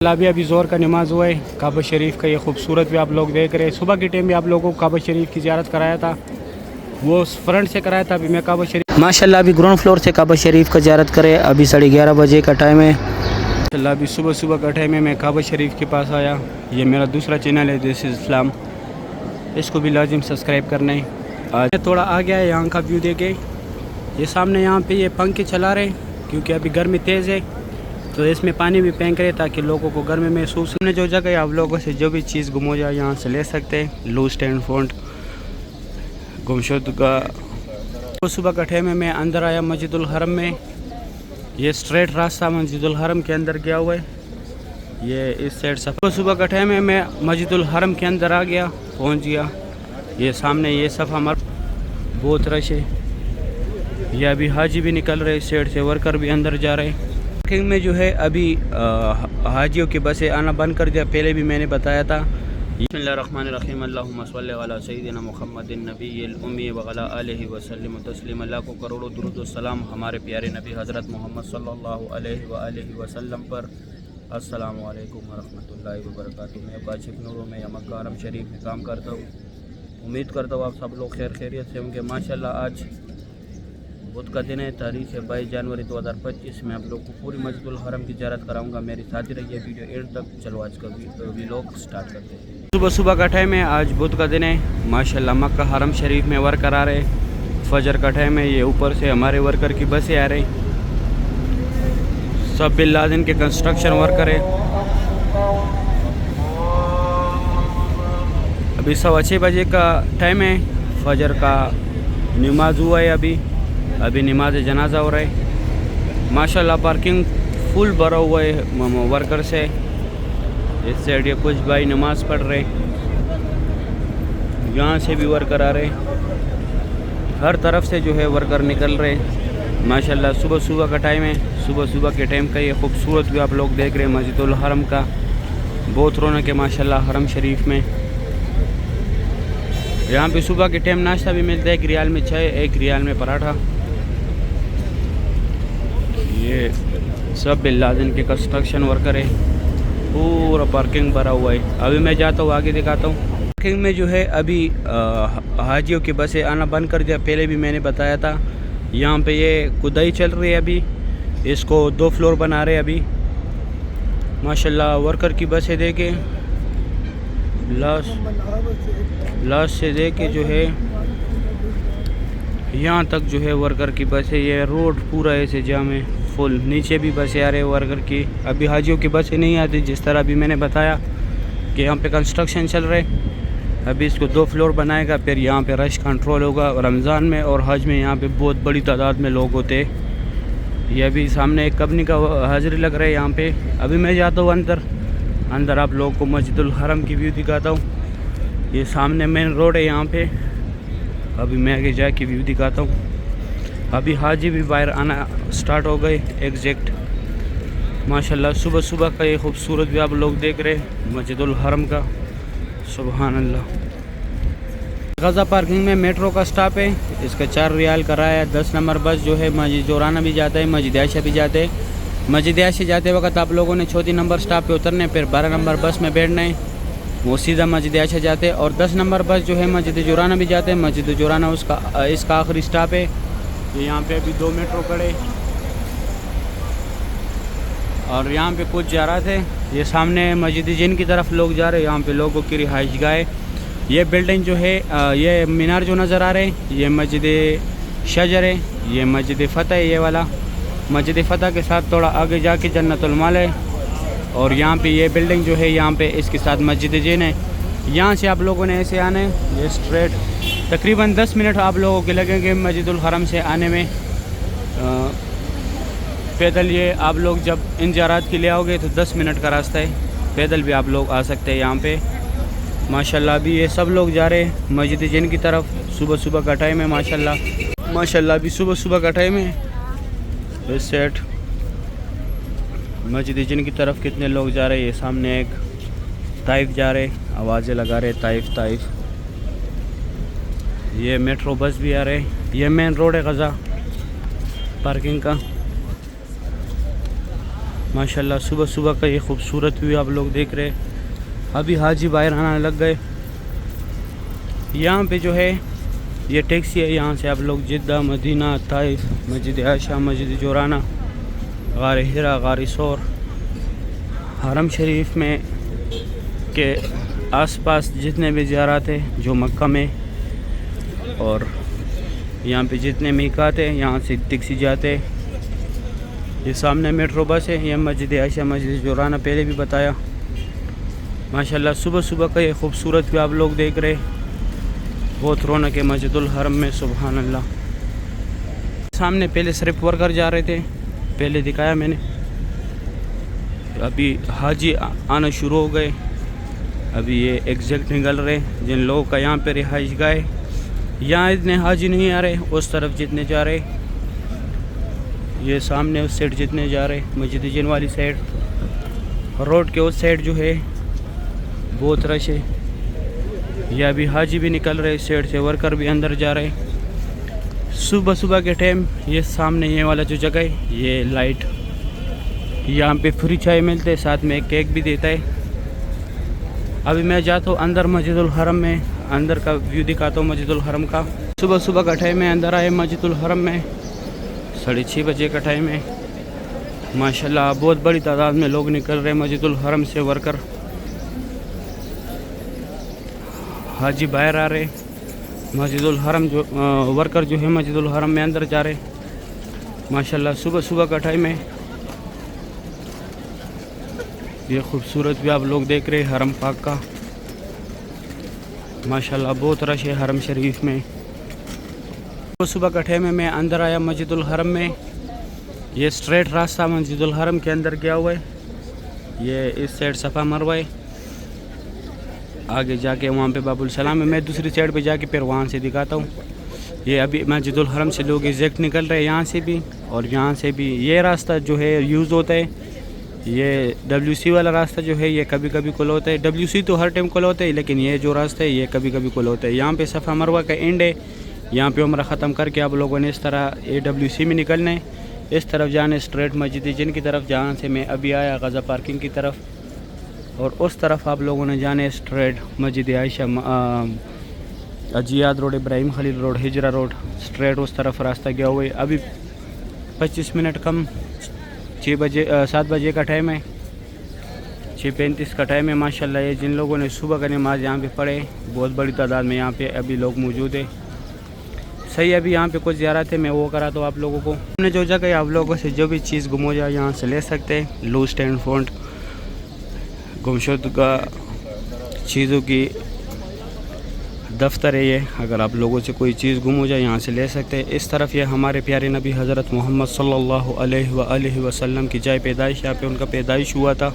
अभी ज़ोर का नमाज़ हुआ है। काबा शरीफ का ये खूबसूरत भी आप लोग देख रहे हैं। सुबह के टाइम भी आप लोगों को काबा शरीफ की ज़ियारत कराया था, वो फ्रंट से कराया था। अभी मैं काबा शरीफ माशाल्लाह अभी ग्राउंड फ्लोर से काबा शरीफ का ज़ियारत करे। अभी 11:30 बजे का टाइम है। माशाल्लाह अभी सुबह सुबह का टाइम है। मैं काबा शरीफ के पास आया। ये मेरा दूसरा चैनल है दिस इज़ इस्लाम, इसको भी लाजिम सब्सक्राइब करना है। आज मैं थोड़ा आ गया है यहाँ का व्यू देखे। ये सामने यहाँ पे ये पंखे चला रहे क्योंकि अभी गर्मी तेज़ है, तो इसमें पानी भी फेंक रहे ताकि लोगों को गर्मी महसूस होने। जो जगह आप लोगों से जो भी चीज़ गुम हो जाए यहाँ से ले सकते हैं। लूज एंड फाउंड गुमशुद का सुबह का टाइम में मैं अंदर आया मस्जिदुल हरम में। ये स्ट्रेट रास्ता मस्जिदुल हरम के अंदर गया हुआ है। ये इस साइड सफ़ा सुबह का टाइम में मैं मस्जिदुल हरम के अंदर आ गया, पहुँच गया। ये सामने ये सफ़ा मर बहुत रश है। ये अभी हाजी भी निकल रहे, इस साइड से वर्कर भी अंदर जा रहे हैं। पार्किंग में जो है अभी हाजियों की बसें आना बंद कर दिया, पहले भी मैंने बताया था। बिस्मिल्लाहिर्रहमानिर्रहीम अल्लाहुम्मा सल्लि अला सय्यिदिना मुहम्मदिन नबिय्यिल उम्मी व अला आलिहि व सल्लिम तस्लीमा। अल्लाह को करोड़ों दुरूद व सलाम हमारे प्यारे नबी हज़रत मोहम्मद सल्लल्लाहु अलैहि वसल्लम पर। अस्सलामु अलैकुम व रहमतुल्लाहि व बरकातुहू। मैं काशिफ नूर में मक्का हरम शरीफ में काम करता हूँ। उम्मीद करता हूँ आप सब लोग खैर खैरियत से होंगे। माशाल्लाह आज बुध का दिन है, तारीख है 22 जनवरी 2025। मैं आप लोग को पूरी मस्जिदुल हरम की ज़ियारत कराऊंगा। मेरी साथी रहिए वीडियो एंड तक। चलो आज का व्लॉग स्टार्ट करते हैं। सुबह सुबह का टाइम है, आज बुध का दिन है। माशाल्लाह मक्का हरम शरीफ में वर्कर आ रहे। फजर का टाइम है। ये ऊपर से हमारे वर्कर की बसें आ रही, सब बिन लादेन के कंस्ट्रक्शन वर्कर है। अभी 6:15 बजे का टाइम है। फजर का नमाज हुआ है। अभी नमाज जनाजा हो रहा है। माशाल्लाह पार्किंग फुल भरा हुआ है वर्कर से। इस साइड ये कुछ भाई नमाज पढ़ रहे, यहाँ से भी वर्कर आ रहे, हर तरफ से जो है वर्कर निकल रहे। माशाल्लाह सुबह सुबह का टाइम है। सुबह सुबह के टाइम का ये खूबसूरत भी आप लोग देख रहे हैं मस्जिदुल हरम का। बहुत रौनक है माशाल्लाह हरम शरीफ में। यहाँ पे सुबह के टाइम नाश्ता भी मिलता है। 1 रियाल में चाय, 1 रियाल में पराठा। ये सब बिन लादेन के कंस्ट्रक्शन वर्कर है। पूरा पार्किंग भरा हुआ है। अभी मैं जाता हूँ, आगे दिखाता हूँ। पार्किंग में जो है अभी हाजियों की बसें आना बंद कर दिया, पहले भी मैंने बताया था। यहाँ पे ये खुदाई चल रही है। अभी इसको 2 फ्लोर बना रहे हैं। अभी माशाल्लाह वर्कर की बसें देके लास्ट से दे के जो है यहाँ तक जो है वर्कर की बसें। ये रोड पूरा ऐसे जाम है फुल। नीचे भी बसें आ रहे हैं वर्कर की। अभी हाजियों की बसें नहीं आती, जिस तरह अभी मैंने बताया कि यहाँ पे कंस्ट्रक्शन चल रहे। अभी इसको 2 फ्लोर बनाएगा, फिर यहाँ पे रश कंट्रोल होगा। रमज़ान में और हज में यहाँ पे बहुत बड़ी तादाद में लोग होते हैं। ये अभी सामने एक कंपनी का हाजिरी लग रहा है यहाँ पे। अभी मैं जाता हूँ अंदर आप लोगों को मस्जिदुल हरम की व्यू दिखाता हूँ। ये सामने मेन रोड है यहाँ पे। अभी मैं आगे जाके व्यू दिखाता हूँ। अभी हाजी भी बाहर आना स्टार्ट हो गए एग्जैक्ट। माशाल्लाह सुबह सुबह का ये खूबसूरत भी आप लोग देख रहे हैं मस्जिदुल हरम का। सुभान अल्लाह। गज़ा पार्किंग में मेट्रो का स्टॉप है। इसका 4 रियाल कराया। 10 नंबर बस जो है मस्जिद जोराना भी जाता है, मस्जिद आयशा भी जाते हैं। मस्जिद आयशा जाते वक्त आप लोगों ने 34 नंबर स्टॉप पे उतरना है, फिर 12 नंबर बस में बैठना है, वो सीधा मस्जिद आयशा जाते हैं। और 10 नंबर बस जो है मस्जिद जोराना भी जाते हैं। मस्जिद जोराना इसका आखिरी स्टॉप है। ये यहाँ पे अभी 2 मेट्रो खड़े और यहाँ पे कुछ जा रहा थे। ये सामने मस्जिद जिन की तरफ लोग जा रहे हैं। यहाँ पे लोगों की रिहाइश गाह है। ये बिल्डिंग जो है ये मीनार जो नज़र आ रहे हैं ये मस्जिद शजर है। ये मस्जिद फ़तह है। ये वाला मस्जिद फ़तह के साथ थोड़ा आगे जाके जन्नतुल माल है। और यहाँ पे ये बिल्डिंग जो है यहाँ पे इसके साथ मस्जिद जिन है। यहाँ से आप लोगों ने ऐसे आना है। ये स्ट्रेट तकरीबन 10 मिनट आप लोगों के लगेंगे मस्जिदुल हरम से आने में। पैदल ये आप लोग जब इन ज़ियारत के लिए आओगे तो 10 मिनट का रास्ता है। पैदल भी आप लोग आ सकते हैं यहाँ पे। माशाल्लाह अभी ये सब लोग जा रहे हैं मस्जिद जिन की तरफ। सुबह सुबह का टाइम है माशाल्लाह अभी सुबह सुबह का टाइम है। इस सेट मस्जिद जिन की तरफ कितने लोग जा रहे हैं। ये सामने एक ताइफ जा रहे, आवाज़ें लगा रहे ताइफ। ये मेट्रो बस भी आ रहे। ये मेन रोड है गज़ा पार्किंग का। माशाल्लाह सुबह सुबह का ये खूबसूरत व्यू आप लोग देख रहे। अभी हाजी बाहर आने लग गए। यहाँ पे जो है ये टैक्सी है, यहाँ से आप लोग जिद्दा, मदीना, ताइफ, मस्जिद आयशा, मस्जिद जोराना, गार हिरा, गार सौर, हरम शरीफ में के आसपास जितने भी ज़ियारत है जो मक्का में, और यहाँ पे जितने मीकात हैं यहाँ से टैक्सी जाते। ये सामने मेट्रो बस है। ये मस्जिद आयशा, मस्जिद जोराना पहले भी बताया। माशाल्लाह सुबह सुबह का ये खूबसूरत भी आप लोग देख रहे। बहुत रौनक है मस्जिदुल हरम में, सुभान अल्लाह। सामने पहले सिर्फ वर्कर जा रहे थे, पहले दिखाया मैंने। अभी हाजी आना शुरू हो गए। अभी ये एग्जैक्ट निकल रहे जिन लोगों का यहाँ पे रिहाइश गाह। यहाँ इतने हाजी नहीं आ रहे, उस तरफ जितने जा रहे, ये सामने उस साइड जितने जा रहे, मस्जिद जिन वाली साइड, रोड के उस साइड जो है बहुत रश है। ये अभी हाजी भी निकल रहे, इस साइड से वर्कर भी अंदर जा रहे। सुबह सुबह के टाइम ये सामने ये वाला जो जगह है, ये लाइट, यहाँ पे फ्री चाय मिलते, साथ में केक भी देता है। अभी मैं जाता हूँ अंदर मस्जिदुल हरम में, अंदर का व्यू दिखाता हूँ मस्जिदुल हरम का। सुबह सुबह का टाइम है, अंदर आए मस्जिदुल हरम में, 6:30 बजे का टाइम है। माशाल्लाह बहुत बड़ी तादाद में लोग निकल रहे मस्जिदुल हरम से। वर्कर हाजी बाहर आ रहे, मस्जिदुल हरम जो वर्कर जो है मस्जिदुल हरम में अंदर जा रहे। माशाल्लाह सुबह सुबह का टाइम है। ये खूबसूरत भी आप लोग देख रहे हरम पाक का। माशाल्लाह बहुत रश है हरम शरीफ में। सुबह का टाइम है, मैं अंदर आया मस्जिदुल हरम में। ये स्ट्रेट रास्ता मस्जिदुल हरम के अंदर गया हुआ है। ये इस साइड सफ़ा मरवा है, आगे जाके वहाँ पे बाबुल सलाम है। मैं दूसरी साइड पे जाके फिर वहाँ से दिखाता हूँ। ये अभी मस्जिदुल हरम से लोग एग्जैक्ट निकल रहे हैं, यहाँ से भी और यहाँ से भी। ये रास्ता जो है यूज़ होता है। ये WC वाला रास्ता जो है ये कभी कभी खुला होता है। WC तो हर टाइम खुला होता है, लेकिन ये जो रास्ता है ये कभी कभी खुला होता है। यहाँ पे सफ़ा मरवा का एंड है। यहाँ पे उम्र ख़त्म करके आप लोगों ने इस तरह WC में निकलना है, इस तरफ जाने स्ट्रेट मस्जिद जिन की तरफ, जहाँ से मैं अभी आया गज़ा पार्किंग की तरफ, और उस तरफ आप लोगों ने जाने straight Masjid Aisha, Ajyad road, Ibrahim Khalil road, Hijrah road, straight उस तरफ रास्ता गया हुआ है। अभी 25 मिनट कम 7 बजे का टाइम है, 6:35 का टाइम है। माशाल्लाह ये जिन लोगों ने सुबह का नमाज यहाँ पे पढ़े, बहुत बड़ी तादाद में यहाँ पे अभी लोग मौजूद है। सही, अभी यहाँ पे कुछ ज़ियारत है, मैं वो करा तो आप लोगों को। हमने जो जगह आप लोगों से जो भी चीज़ गुम हो जाए यहाँ से ले सकते हैं। लूज एंड फाउंड, गुमशुदगा चीज़ों की दफ्तर है ये। अगर आप लोगों से कोई चीज़ गुम हो जाए यहाँ से ले सकते हैं। इस तरफ ये हमारे प्यारे नबी हज़रत मोहम्मद सल्लल्लाहु अलैहि वसल्लम की जाए पैदाइश, यहाँ पे उनका पैदाइश हुआ था।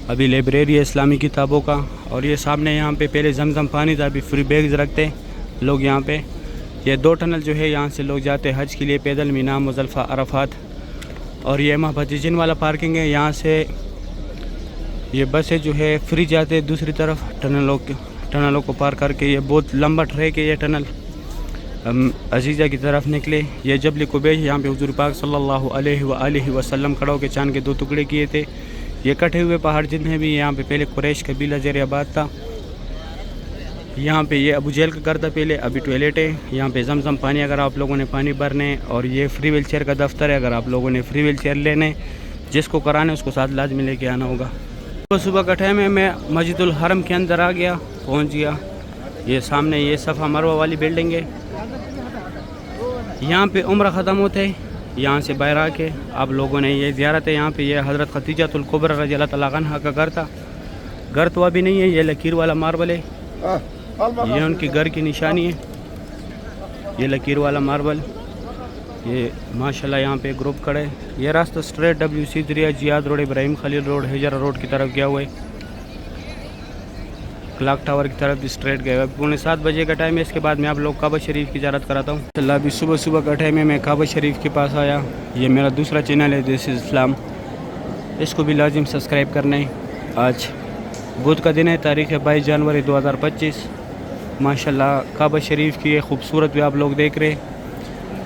अभी लाइब्रेरी है इस्लामी किताबों का। और ये सामने यहाँ पे पहले जमजम पानी था, अभी फ्री बैग्स रखते हैं लोग यहाँ पे। ये 2 टनल जो है यहाँ से लोग जाते हैं हज के लिए पैदल, मीना, मुज़दलिफ़ा, अरफात। और ये महबतीजिन वाला पार्किंग है, यहाँ से ये बसें जो है फ्री जाते हैं दूसरी तरफ टनलों को पार करके। ये बहुत लंबा ट्रैक है ये टनल। अजीज़ा की तरफ निकले। ये जबल कुबैश, यहाँ पे हुज़ूर पाक सल्लल्लाहु अलैहि वसल्लम खड़े होकर चांद के 2 टुकड़े किए थे। ये कटे हुए पहाड़ जितने भी, यहाँ पे पहले कुरैश कबीला ज़ेर आबाद था। यहाँ पे ये अबू जहल का घर था पहले, अभी टॉयलेट है। यहाँ पे जमजम पानी अगर आप लोगों ने पानी भरने। और ये फ्री व्हील चेयर का दफ्तर है, अगर आप लोगों ने फ्री व्हील चेयर लेने, जिसको कराने उसको साथ लाजमी लेके आना होगा। सुबह का टाइम है, मैं मस्जिदुल हरम के अंदर आ गया, पहुँच गया। ये सामने ये सफ़ा मरवा वाली बिल्डिंग है। यहाँ पे उम्र ख़त्म होते हैं। यहाँ से बाहर आके आप लोगों ने ये ज़ियारत है। यहाँ पे ये हज़रत खदीजतुल कुबरा रज़ियल्लाहु तआला अन्हा का घर था। घर तो अभी नहीं है, ये लकीर वाला मार्बल है, ये उनके घर की निशानी है। ये लकीर वाला मार्बल, ये माशाल्लाह यहाँ पे ग्रुप खड़े। ये रास्ता स्ट्रेट WC दरिया जियाद road, Ibrahim Khalil road, Hijrah road की तरफ गया हुआ है। क्लॉक टावर की तरफ भी स्ट्रेट गया हुआ है। 7:15 बजे का टाइम है। इसके बाद मैं आप लोग काबा शरीफ की ज़ियारत कराता हूँ। चला अभी सुबह सुबह का टाइम है, मैं काबा शरीफ के पास आया। ये मेरा दूसरा चैनल है दिस इज़ इस्लाम, इसको भी लाजिम सब्सक्राइब करना है। आज बुध का दिन है, तारीख़ है 22 जनवरी 2025। माशाल्लाह काबा शरीफ की ये खूबसूरत भी आप लोग देख रहे।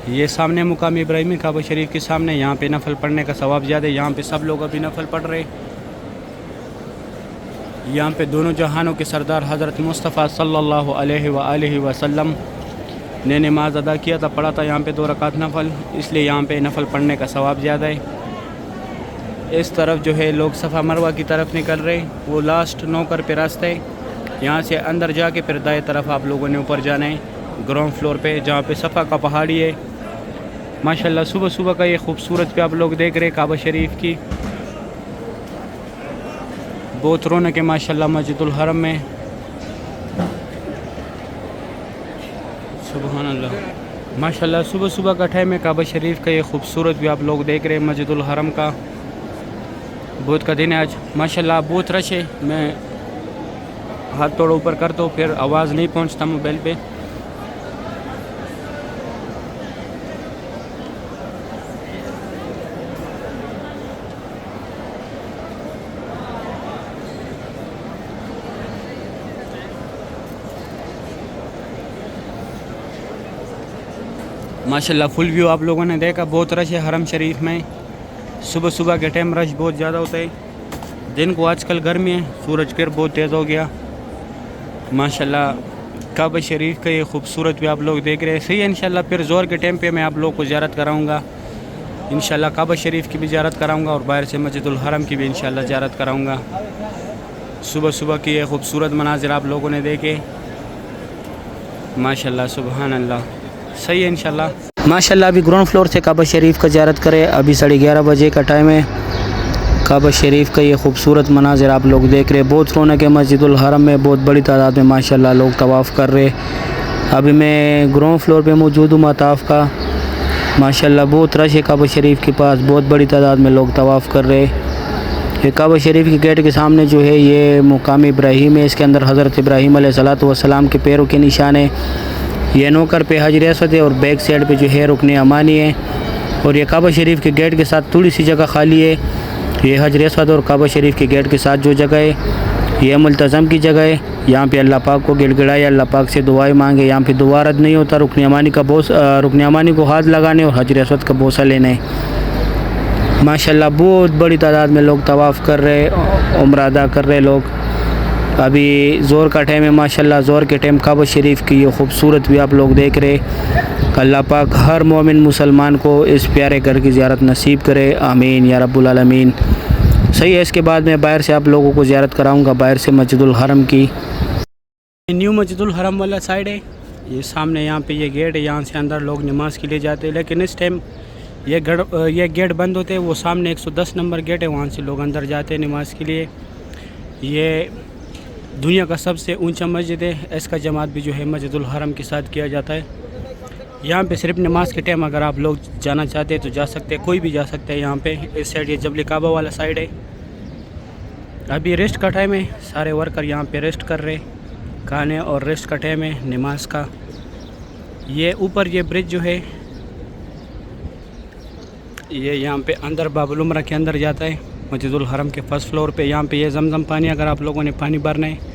ये सामने मुकाम इब्राहिमी काबा शरीफ के सामने, यहाँ पे नफल पढ़ने का सवाब ज़्यादा है। यहाँ पे सब लोग अभी नफल पढ़ रहे। यहाँ पे दोनों जहानों के सरदार हज़रत मुस्तफ़ा सल्लल्लाहु अलैहि वसल्लम ने नमाज अदा किया था, पढ़ा था यहाँ पे 2 रकात नफल, इसलिए यहाँ पे नफल पढ़ने का सवाब ज़्यादा है। इस तरफ जो है लोग सफ़ा मरवा की तरफ निकल रहे, वो लास्ट नौकर पे रास्ता है। यहाँ से अंदर जाके फिर दाएं तरफ आप लोगों ने ऊपर जाना है ग्राउंड फ्लोर पे, जहाँ पे सफ़ा का पहाड़ी है। माशाल्लाह सुबह सुबह का ये खूबसूरत पे आप लोग देख रहे हैं काबा शरीफ की। बहुत रौनक है माशाल्लाह मस्जिदुल हरम में। सुभान अल्लाह, माशाल्लाह सुबह सुबह का टाइम है काबा शरीफ का। ये खूबसूरत भी आप लोग देख रहे हैं मस्जिदुल हरम का। बहुत का दिन है आज माशाल्लाह, बहुत रश है। मैं हाथ थोड़ा ऊपर करता हूँ, फिर आवाज़ नहीं पहुँचता मोबाइल पे। माशाल्लाह फुल व्यू आप लोगों ने देखा। बहुत रश है हरम शरीफ में। सुबह सुबह के टाइम रश बहुत ज़्यादा होता है। दिन को आजकल गर्मी है, सूरज फिर बहुत तेज़ हो गया। माशाल्लाह काबा शरीफ का ये खूबसूरत भी आप लोग देख रहे हैं। सही है, इंशाल्लाह फिर ज़ोर के टाइम पे मैं आप लोग को ज़ियारत कराऊँगा। इंशाल्लाह काबा शरीफ की भी ज़ियारत कराऊँगा और बाहर से मस्जिदुल हरम की भी इंशाल्लाह ज़ियारत कराऊँगा। सुबह सुबह की ये खूबसूरत मनाजिर आप लोगों ने देखे माशाल्लाह, सुभान अल्लाह। सही है इंशाल्लाह। माशाल्लाह अभी ग्राउंड फ्लोर से काबा शरीफ का ज़ियारत करें। अभी 11:30 बजे का टाइम है। काबा शरीफ का ये खूबसूरत मनाजिर आप लोग देख रहे हैं। बहुत रौनक है मस्जिदुल हरम में, बहुत बड़ी तादाद में माशाल्लाह लोग तवाफ़ कर रहे। अभी मैं ग्राउंड फ्लोर पे मौजूद हूँ मताफ़ का। माशाल्लाह बहुत रश है काबा शरीफ के पास, बहुत बड़ी तादाद में लोग तवाफ़ कर रहे। ये काबा शरीफ के गेट के सामने जो है ये मुकाम इब्राहिम है। इसके अंदर हज़रत इब्राहिम अलैहिस्सलातु वस्सलाम के पैरों के निशान है। ये नौकर पे हजर असवद है और बैक साइड पे जो है रुकने अमानी है। और ये काबा शरीफ के गेट के साथ थोड़ी सी जगह खाली है। ये हजर असवद और काबा शरीफ के गेट के साथ जो जगह है ये मुल्तज़म की जगह है। यहाँ पे अल्लाह पाक को गिड़गिड़ाए, अल्लाह पाक से दुआएं मांगे। यहाँ पे दुआ रद्द नहीं होता। रुकने अमानी को हाथ लगाने और हजर असवद का बोसा लेने। माशाल्लाह बहुत बड़ी तादाद में लोग तवाफ़ कर रहे, उम्रा अदा कर रहे लोग। अभी ज़ोर का टाइम है माशाल्लाह। ज़ोर के टाइम काबा शरीफ की ये खूबसूरत भी आप लोग देख रहे। अल्लाह पाक हर मोमिन मुसलमान को इस प्यारे घर की ज़ियारत नसीब करे, आमीन या रब्बुल आलमीन। सही है, इसके बाद मैं बाहर से आप लोगों को ज़ियारत कराऊंगा, बाहर से मस्जिदुल हरम की। न्यू मस्जिदुल हरम वाला साइड है ये सामने। यहाँ पे ये गेट है, यहाँ से अंदर लोग नमाज़ के लिए जाते हैं। लेकिन इस टाइम ये गेट बंद होते हैं। वो सामने 110 नंबर गेट है, वहाँ से लोग अंदर जाते हैं नमाज़ के लिए। ये दुनिया का सबसे ऊंचा मस्जिद है। इसका जमात भी जो है मस्जिदुल हरम के साथ किया जाता है। यहाँ पे सिर्फ नमाज के टाइम अगर आप लोग जाना चाहते हैं तो जा सकते हैं, कोई भी जा सकता है। यहाँ पे इस साइड ये जबल काबा वाला साइड है। अभी रेस्ट का टाइम है, सारे वर्कर यहाँ पे रेस्ट कर रहे। खाने और रेस्ट का टाइम है नमाज का। ये ऊपर ये ब्रिज जो है ये यहाँ पे अंदर बाबुल उमरा के अंदर जाता है मस्जिदुल हरम के फर्स्ट फ्लोर पे। यहाँ पे ये जमजम पानी, अगर आप लोगों ने पानी भरना है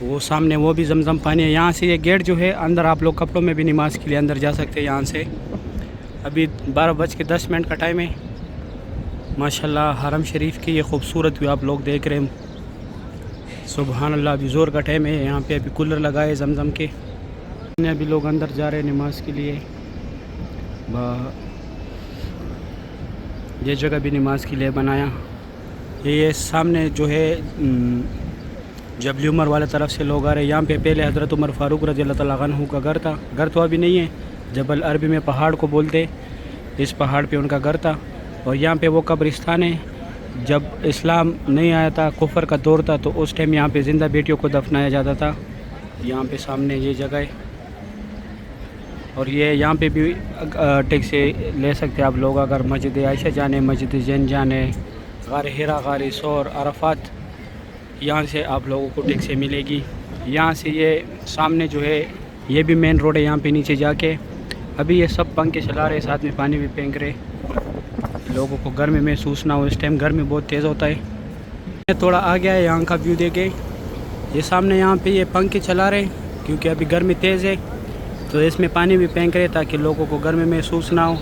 वो सामने वो भी जमजम पानी है। यहाँ से ये गेट जो है अंदर आप लोग कपड़ों में भी नमाज के लिए अंदर जा सकते हैं यहाँ से। अभी 12:10 का टाइम है। माशाल्लाह हरम शरीफ की ये खूबसूरत भी आप लोग देख रहे हैं। सुभान अल्लाह अभी ज़ोर का टाइम है। यहाँ पे अभी कूलर लगाए जमजम के। अभी लोग अंदर जा रहे हैं नमाज के लिए। ये जगह भी नमाज के लिए बनाया। ये सामने जो है जबल उमर वाले तरफ से लोग आ रहे हैं। यहाँ पे पहले हज़रत उमर फ़ारूक रज़ियल्लाहु तआला अन्हु का घर था। घर तो अभी नहीं है, जबल अरबी में पहाड़ को बोलते। इस पहाड़ पे उनका घर था और यहाँ पे वो कब्रिस्तान है। जब इस्लाम नहीं आया था, कुफर का दौर था, तो उस टाइम यहाँ पे ज़िंदा बेटियों को दफनाया जाता था। यहाँ पे सामने ये जगह है और ये यहाँ पे भी टैक्सी ले सकते हैं आप लोग। अगर मस्जिद आयशा जाने, मस्जिद जैन जाने, गार हिरा, गार सौर, अरफात, यहाँ से आप लोगों को टैक्सी मिलेगी। यहाँ से ये सामने जो है ये भी मेन रोड है। यहाँ पे नीचे जाके अभी ये सब पंखे चला रहे, साथ में पानी भी फेंक रहे। लोगों को गर्मी महसूस ना हो, इस टाइम गर्मी बहुत तेज़ होता है। थोड़ा आ गया है यहाँ का व्यू देखे। ये सामने यहाँ पे ये पंखे चला रहे क्योंकि अभी गर्मी तेज़ है। तो इसमें पानी भी फेंक रहे ताकि लोगों को गर्मी महसूस ना हो।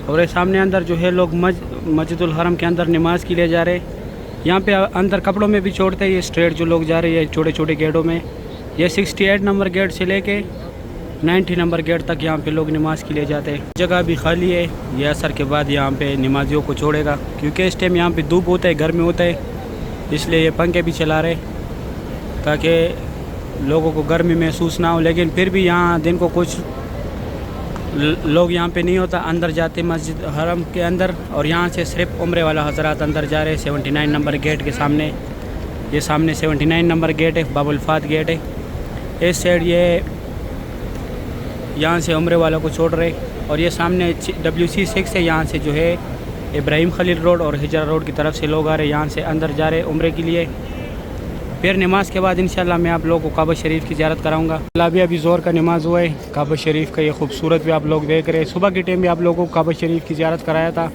और ये सामने अंदर जो है लोग मस्जिदुल हरम के अंदर नमाज़ के लिए जा रहे। यहाँ पे अंदर कपड़ों में भी छोड़ते हैं। ये स्ट्रेट जो लोग जा रहे हैं छोटे छोटे गेटों में, ये 68 नंबर गेट से लेके 90 नंबर गेट तक यहाँ पे लोग नमाज़ के लिए जाते हैं। जगह भी खाली है। ये असर के बाद यहाँ पे नमाजियों को छोड़ेगा, क्योंकि इस टाइम यहाँ पे धूप होता है, गर्मी होता है, इसलिए ये पंखे भी चला रहे ताकि लोगों को गर्मी महसूस ना हो। लेकिन फिर भी यहाँ दिन को कुछ लोग यहाँ पे नहीं होता, अंदर जाते मस्जिद हरम के अंदर। और यहाँ से सिर्फ उम्रे वाला हजरात अंदर जा रहे हैं 79 नंबर गेट के सामने। ये सामने 79 नंबर गेट है, बाबुल फात गेट है। इस साइड ये यहाँ से उम्रे वालों को छोड़ रहे। और ये सामने WC6 है, यहाँ से जो है इब्राहिम खलील रोड और हिजरा रोड की तरफ से लोग आ रहे, यहाँ से अंदर जा रहे उम्रे के लिए। फिर नमाज के बाद इंशाल्लाह मैं आप लोगों को काबा शरीफ की ज़ियारत कराऊंगा। अभी ज़ोर का नमाज हुआ है, काबा शरीफ का ये खूबसूरत भी आप लोग देख रहे हैं। सुबह के टाइम भी आप लोगों को काबा शरीफ की ज़ियारत कराया था,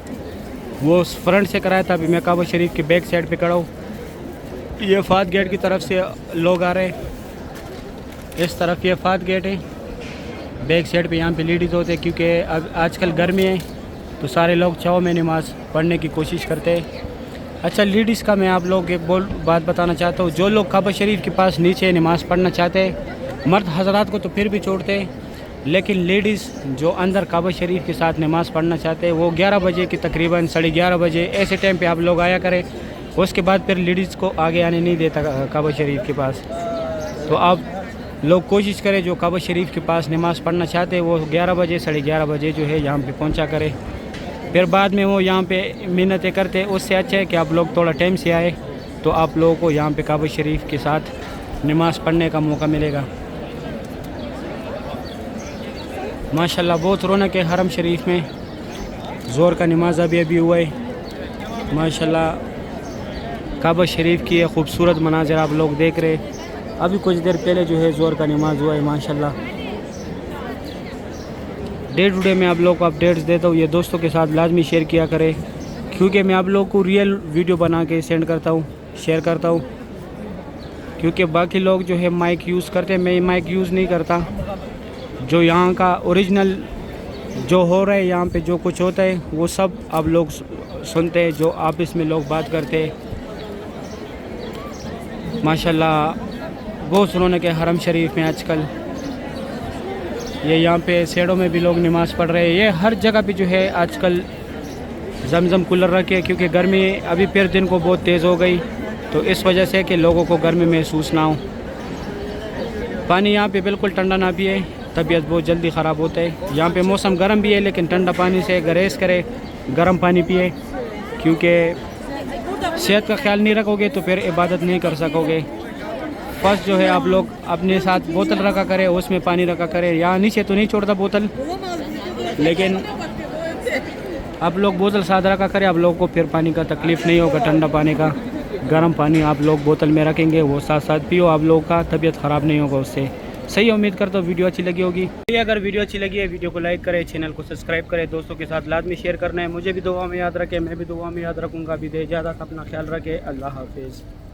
वो फ्रंट से कराया था। अभी मैं काबा शरीफ के बैक साइड पे खड़ा हूँ। ये फात गेट की तरफ से लोग आ रहे, इस तरफ ये फात गेट है, बैक साइड पे यहाँ पे लेडीज़ होते हैं, क्योंकि अब आजकल गर्मी है तो सारे लोग छाँव में नमाज़ पढ़ने की कोशिश करते हैं। अच्छा, लेडीज़ का मैं आप लोग एक बात बताना चाहता हूँ। जो लोग काबा शरीफ के पास नीचे नमाज़ पढ़ना चाहते हैं, मर्द हजरात को तो फिर भी छोड़ते हैं, लेकिन लेडीज़ जो अंदर काबा शरीफ के साथ नमाज़ पढ़ना चाहते हैं वो 11 बजे की तकरीबन 11:30 बजे ऐसे टाइम पे आप लोग आया करें। उसके बाद फिर लेडीज़ को आगे आने नहीं देता काबा शरीफ के पास। तो आप लोग कोशिश करें, जो काबा शरीफ के पास नमाज़ पढ़ना चाहते हैं वो 11 बजे 11:30 बजे जो है यहाँ पे पहुँचा करें। फिर बाद में वो यहाँ पे मिन्नतें करते। उससे अच्छा है कि आप लोग थोड़ा टाइम से आए तो आप लोगों को यहाँ पे काबा शरीफ के साथ नमाज़ पढ़ने का मौका मिलेगा। माशाल्लाह बहुत रौनक है हरम शरीफ में। ज़ोर का नमाज अभी हुआ है। माशाल्लाह काबा शरीफ की ये खूबसूरत मनाज़िर आप लोग देख रहे। अभी कुछ देर पहले जो है ज़ोर का नमाज हुआ है। माशाल्लाह डे टू डे मैं आप लोग को अपडेट्स देता हूँ। ये दोस्तों के साथ लाजमी शेयर किया करें, क्योंकि मैं आप लोग को रियल वीडियो बना के सेंड करता हूँ, शेयर करता हूँ। क्योंकि बाकी लोग जो है माइक यूज़ करते हैं, मैं माइक यूज़ नहीं करता। जो यहाँ का ओरिजिनल जो हो रहा है, यहाँ पे जो कुछ होता है वो सब आप लोग सुनते हैं, जो आपस में लोग बात करते हैं। माशाल्लाह बहुत रौनक है हरम शरीफ में आजकल। ये यहाँ पे सेड़ों में भी लोग नमाज़ पढ़ रहे हैं। ये हर जगह पे जो है आजकल जमजम कूलर रखे, क्योंकि गर्मी अभी फिर दिन को बहुत तेज़ हो गई, तो इस वजह से कि लोगों को गर्मी महसूस ना हो। पानी यहाँ पे बिल्कुल ठंडा ना पिए, तबीयत बहुत जल्दी ख़राब होता है। यहाँ पे मौसम गर्म भी है, लेकिन ठंडा पानी से गुरेज करे, गर्म पानी पिए, क्योंकि सेहत का ख्याल नहीं रखोगे तो फिर इबादत नहीं कर सकोगे। फर्स्ट जो है आप लोग अपने साथ बोतल रखा करें, उसमें पानी रखा करें। यहाँ नीचे तो नहीं छोड़ता बोतल, लेकिन आप लोग बोतल साथ रखा करें। आप लोगों को फिर पानी का तकलीफ़ नहीं होगा, ठंडा पानी का। गर्म पानी आप लोग बोतल में रखेंगे, वो साथ साथ पियो, आप लोगों का तबीयत ख़राब नहीं होगा उससे। सही उम्मीद करता हूँ वीडियो अच्छी लगी होगी। अगर वीडियो अच्छी लगी है वीडियो को लाइक करें, चैनल को सब्सक्राइब करें, दोस्तों के साथ लाजमी शेयर करना है। मुझे भी दुआ में याद रखें, मैं भी दुआ में याद रखूँगा। अभी दे इजाज़त, अपना ख्याल रखें। अल्लाह हाफिज़।